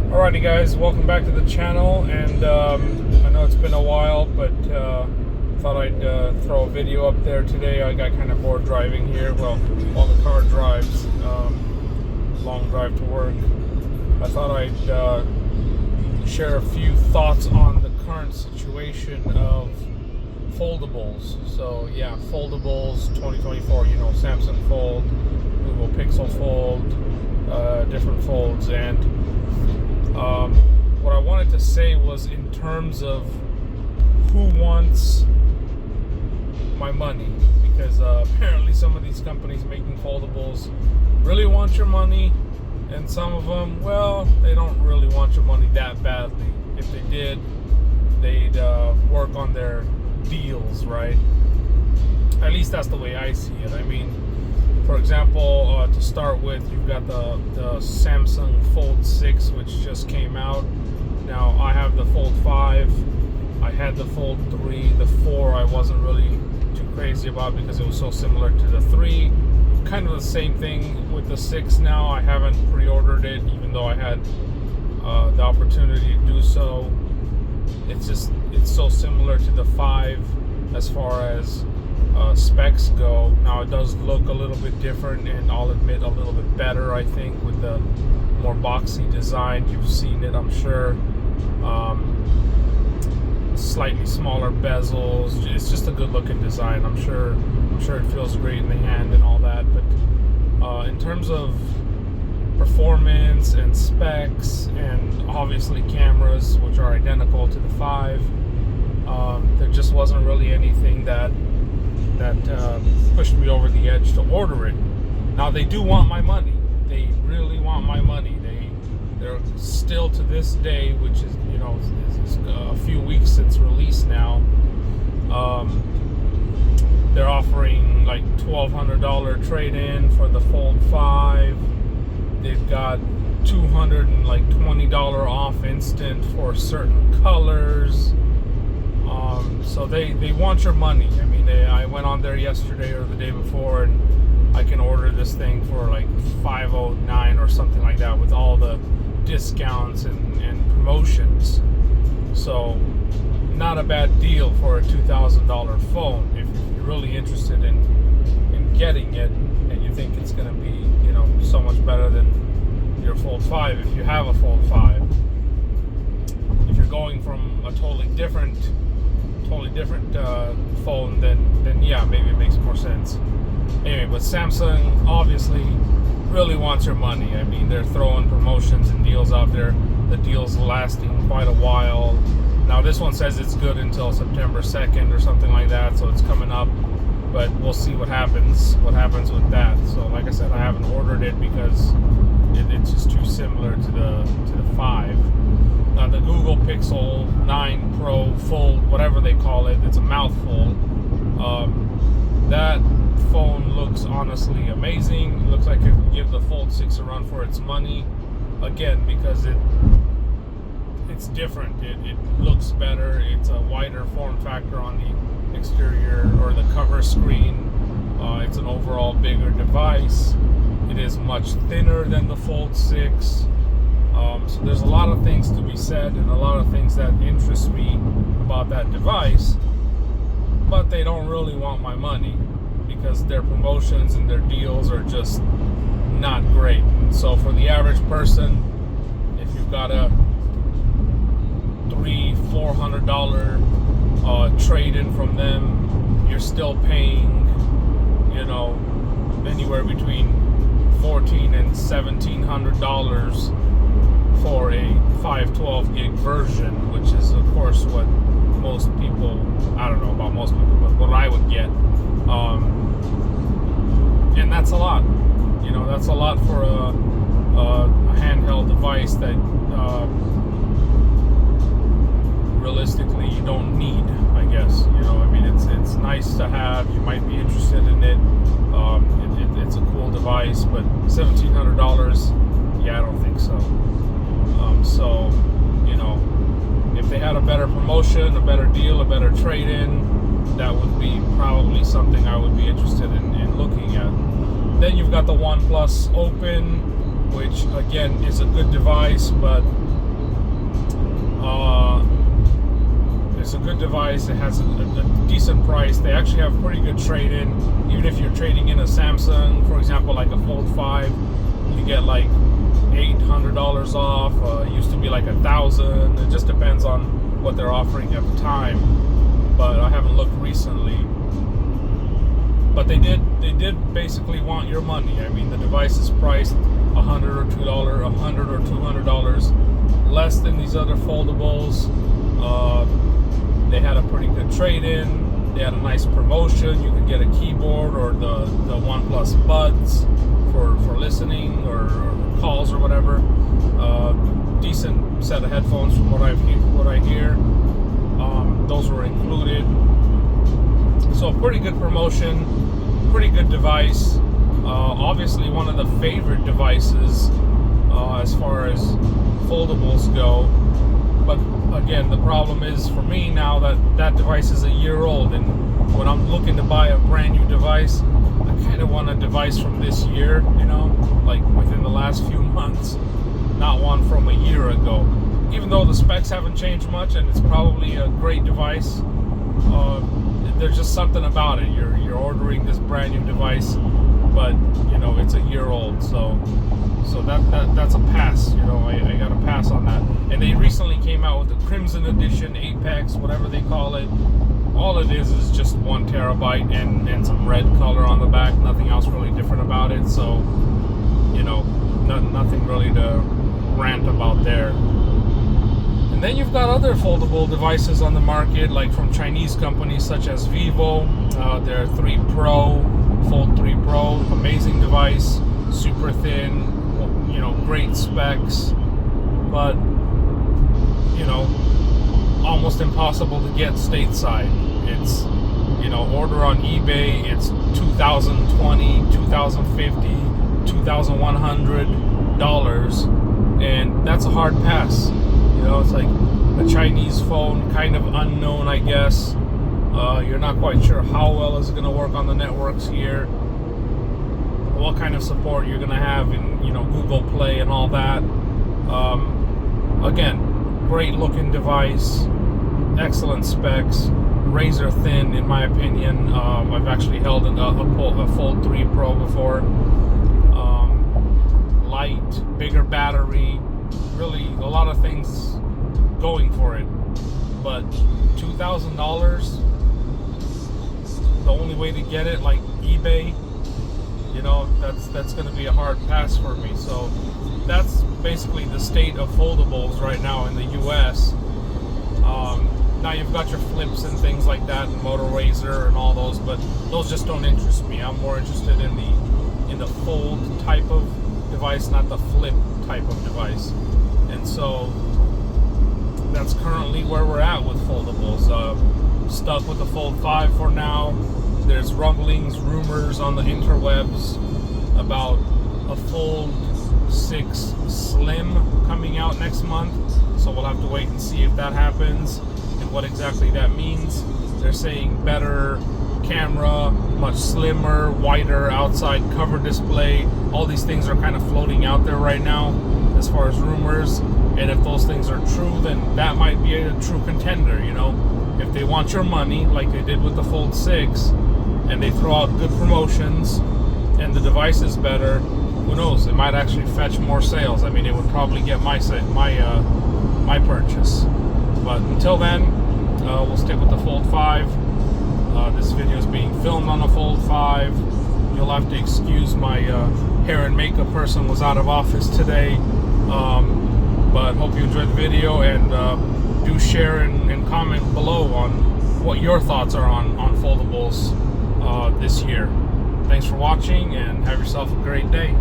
Alrighty guys, welcome back to the channel, and I know it's been a while, but thought I'd throw a video up there today. I got kind of bored driving here, well, while the car drives, long drive to work. I thought I'd share a few thoughts on the current situation of foldables. So yeah, foldables 2024, Samsung Fold, Google Pixel Fold, different folds, and what I wanted to say was in terms of who wants my money, because apparently some of these companies making foldables really want your money, and some of them, well, they don't really want your money that badly. If they did, they'd work on their deals, right? At least that's the way I see it. I mean, for example, to start with, you've got the Samsung Fold 6, which just came out. Now, I have the Fold 5. I had the Fold 3. The 4 I wasn't really too crazy about because it was so similar to the 3. Kind of the same thing with the 6 now. I haven't pre-ordered it, even though I had the opportunity to do so. It's so similar to the 5 as far as specs go. Now it does look a little bit different, and I'll admit a little bit better, I think, with the more boxy design. You've seen it, I'm sure. Slightly smaller bezels. It's just a good looking design. I'm sure it feels great in the hand and all that, but in terms of performance and specs and obviously cameras, which are identical to the 5, there just wasn't really anything that pushed me over the edge to order it. Now they do want my money. They really want my money. They're still to this day, which is is a few weeks since release now. They're offering like $1,200 trade-in for the Fold 5. They've got $220 off instant for certain colors. So they want your money. I mean, I went on there yesterday or the day before, and I can order this thing for like $509 or something like that with all the discounts and promotions. So not a bad deal for a $2,000 phone if you're really interested in getting it, and you think it's going to be so much better than your Fold 5 if you have a Fold 5. If you're going from a totally different phone, then yeah, maybe it makes more sense. Anyway, but Samsung obviously really wants your money. I mean, they're throwing promotions and deals out there. The deal's lasting quite a while. Now this one says it's good until September 2nd or something like that, so it's coming up, but we'll see what happens with that. So like I said, I haven't ordered it because it's just too similar to the 5. Now the Google Pixel 9 Pro Fold, whatever they call it, it's a mouthful. That phone looks honestly amazing. It looks like it could give the Fold 6 a run for its money. Again, because it's different. It looks better. It's a wider form factor on the exterior or the cover screen. It's an overall bigger device. It is much thinner than the Fold 6. So there's a lot of things to be said and a lot of things that interest me about that device, but they don't really want my money because their promotions and their deals are just not great. So for the average person, if you've got a $300-400 trade-in from them, you're still paying anywhere between $1,400 and $1,700 for a 512 gig version, which is of course what most people, I don't know about most people, but what I would get. And that's a lot. That's a lot for a handheld device that realistically you don't need, I guess. I mean, it's nice to have. You might be interested in it. It's a cool device, but $1,700, yeah, I don't think so. So, if they had a better promotion, a better deal, a better trade-in, that would be probably something I would be interested in looking at. Then you've got the OnePlus Open, which again is a good device, but It's a good device. It has a decent price. They actually have pretty good trade-in. Even if you're trading in a Samsung, for example, like a Fold 5, you get like $800 off. Used to be like $1,000. It just depends on what they're offering at the time. But I haven't looked recently. But they did basically want your money. I mean, the device is priced $100 or $200 less than these other foldables. They had a pretty good trade-in. They had a nice promotion. You could get a keyboard or the OnePlus Buds for listening or calls or whatever. Decent set of headphones from what I hear. Those were included. So pretty good promotion, pretty good device. Obviously one of the favorite devices as far as foldables go. But again, the problem is for me now that device is a year old, and when I'm looking to buy a brand new device, I kind of want a device from this year, you know, like within the last few months, not one from a year ago. Even though the specs haven't changed much and it's probably a great device, there's just something about it. You're ordering this brand new device, but you know it's a year old, so that's a pass. You know, I got to pass on that. And they recently came out with the Crimson Edition, Apex, whatever they call it. All it is just 1 terabyte and some red color on the back. Nothing else really different about it. So, you know, nothing really to rant about there. And then you've got other foldable devices on the market, like from Chinese companies such as Vivo. Their 3 Pro, Fold 3 Pro, amazing device, super thin, you know, great specs, but you know, almost impossible to get stateside. It's, you know, order on eBay, it's $2,020, $2,050, $2,100, and that's a hard pass. You know, it's like a Chinese phone, kind of unknown, I guess. You're not quite sure how well is it going to work on the networks here, what kind of support you're going to have in, you know, Google Play and all that. Again, great looking device, excellent specs, razor thin in my opinion. I've actually held a Fold 3 Pro before. Light, bigger battery, really a lot of things going for it. But $2,000, the only way to get it, like eBay, you know, that's going to be a hard pass for me. So that's basically the state of foldables right now in the US. Now you've got your flips and things like that, and Motor Razor and all those, but those just don't interest me. I'm more interested in the fold type of device, not the flip type of device. And so that's currently where we're at with foldables. Stuck with the Fold 5 for now. There's rumblings, rumors on the interwebs about a Fold 6 Slim coming out next month. So we'll have to wait and see if that happens and what exactly that means. They're saying better camera, much slimmer, wider outside cover display. All these things are kind of floating out there right now as far as rumors. And if those things are true, then that might be a true contender, you know. If they want your money, like they did with the Fold 6, and they throw out good promotions, and the device is better, who knows? It might actually fetch more sales. I mean, it would probably get my purchase. But until then, we'll stick with the Fold 5. This video is being filmed on a Fold 5. You'll have to excuse my hair and makeup person was out of office today. But hope you enjoyed the video, and do share and comment below on what your thoughts are on foldables this year. Thanks for watching, and have yourself a great day.